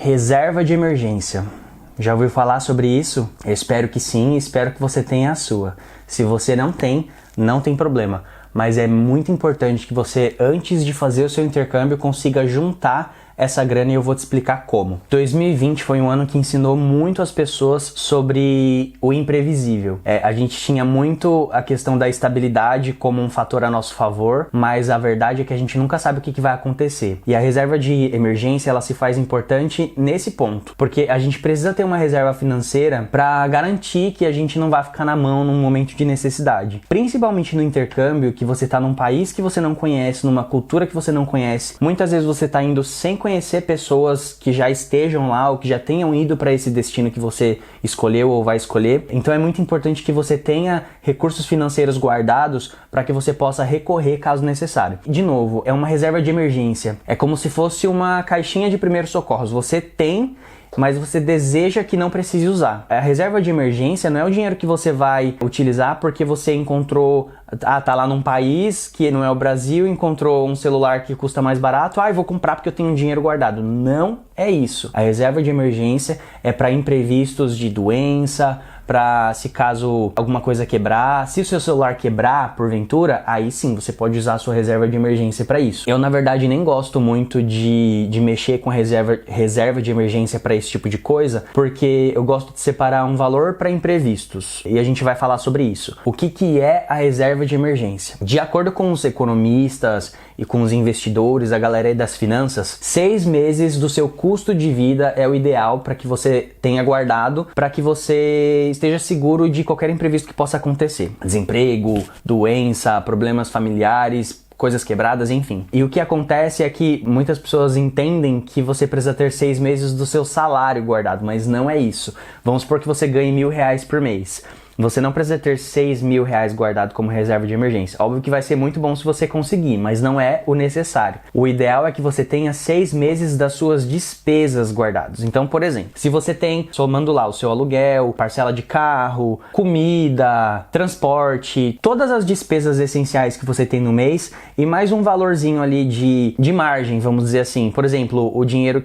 Reserva de emergência. Já ouviu falar sobre isso? Eu espero que sim, espero que você tenha a sua. Se você não tem problema. Mas é muito importante que você, antes de fazer o seu intercâmbio, consiga juntar essa grana e eu vou te explicar como. 2020 foi um ano que ensinou muito as pessoas sobre o imprevisível. A gente tinha muito a questão da estabilidade como um fator a nosso favor, mas a verdade é que a gente nunca sabe o que vai acontecer. E a reserva de emergência, ela se faz importante nesse ponto, porque a gente precisa ter uma reserva financeira para garantir que a gente não vai ficar na mão num momento de necessidade. Principalmente no intercâmbio, que você está num país que você não conhece, numa cultura que você não conhece. Muitas vezes você está indo sem conhecer pessoas que já estejam lá ou que já tenham ido para esse destino que você escolheu ou vai escolher. Então é muito importante que você tenha recursos financeiros guardados para que você possa recorrer caso necessário. De novo, é uma reserva de emergência. É como se fosse uma caixinha de primeiros socorros. Você tem, mas você deseja que não precise usar. A reserva de emergência não é o dinheiro que você vai utilizar porque você encontrou, tá lá num país que não é o Brasil, encontrou um celular que custa mais barato, eu vou comprar porque eu tenho dinheiro guardado. Não é isso. A reserva de emergência é para imprevistos de doença, para se caso alguma coisa quebrar. Se o seu celular quebrar porventura, aí sim você pode usar a sua reserva de emergência para isso. Eu na verdade nem gosto muito de mexer com a reserva de emergência para esse tipo de coisa, porque eu gosto de separar um valor para imprevistos e a gente vai falar sobre isso. O que é a reserva de emergência? De acordo com os economistas e com os investidores, a galera aí das finanças, 6 meses do seu custo de vida é o ideal para que você tenha guardado, para que você esteja seguro de qualquer imprevisto que possa acontecer. Desemprego, doença, problemas familiares, coisas quebradas, enfim. E o que acontece é que muitas pessoas entendem que você precisa ter 6 meses do seu salário guardado, mas não é isso. Vamos supor que você ganhe R$1.000 por mês. Você não precisa ter R$6.000 guardado como reserva de emergência. Óbvio que vai ser muito bom se você conseguir, mas não é o necessário. O ideal é que você tenha 6 meses das suas despesas guardados. Então, por exemplo, se você tem, somando lá o seu aluguel, parcela de carro, comida, transporte, todas as despesas essenciais que você tem no mês e mais um valorzinho ali de margem, vamos dizer assim. Por exemplo, um dinheiro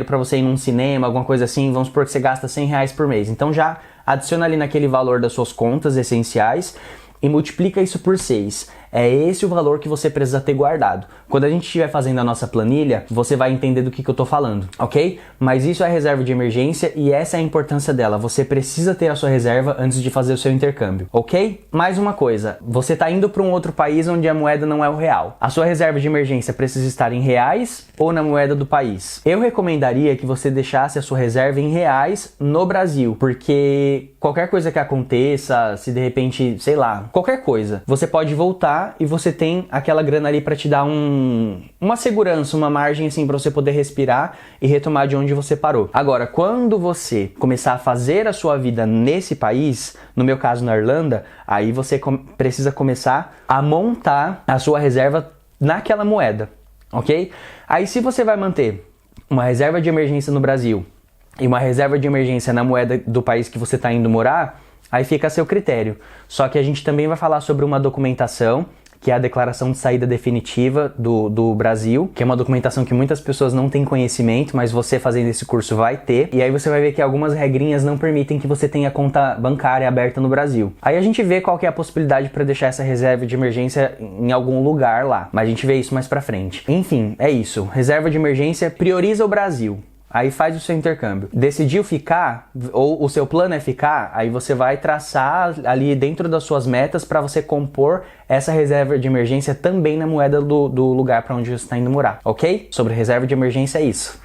para você ir num cinema, alguma coisa assim, vamos supor que você gasta R$100 por mês. Então já adiciona ali naquele valor das suas contas essenciais e multiplica isso por 6. É esse o valor que você precisa ter guardado. Quando a gente estiver fazendo a nossa planilha, você vai entender do que eu tô falando, ok? Mas isso é reserva de emergência e essa é a importância dela. Você precisa ter a sua reserva antes de fazer o seu intercâmbio, ok? Mais uma coisa, você tá indo para um outro país onde a moeda não é o real. A sua reserva de emergência precisa estar em reais ou na moeda do país. Eu recomendaria que você deixasse a sua reserva em reais no Brasil, porque qualquer coisa que aconteça, se de repente, sei lá, qualquer coisa, você pode voltar e você tem aquela grana ali para te dar uma segurança, uma margem assim para você poder respirar e retomar de onde você parou. Agora, quando você começar a fazer a sua vida nesse país, no meu caso na Irlanda, aí você precisa começar a montar a sua reserva naquela moeda, ok? Aí se você vai manter uma reserva de emergência no Brasil e uma reserva de emergência na moeda do país que você está indo morar, aí fica a seu critério. Só que a gente também vai falar sobre uma documentação, que é a declaração de saída definitiva do Brasil, que é uma documentação que muitas pessoas não têm conhecimento, mas você fazendo esse curso vai ter. E aí você vai ver que algumas regrinhas não permitem que você tenha conta bancária aberta no Brasil. Aí a gente vê qual que é a possibilidade para deixar essa reserva de emergência em algum lugar lá, mas a gente vê isso mais pra frente. Enfim, é isso. Reserva de emergência prioriza o Brasil. Aí faz o seu intercâmbio. Decidiu ficar, ou o seu plano é ficar, aí você vai traçar ali dentro das suas metas para você compor essa reserva de emergência também na moeda do lugar para onde você está indo morar, ok? Sobre reserva de emergência é isso.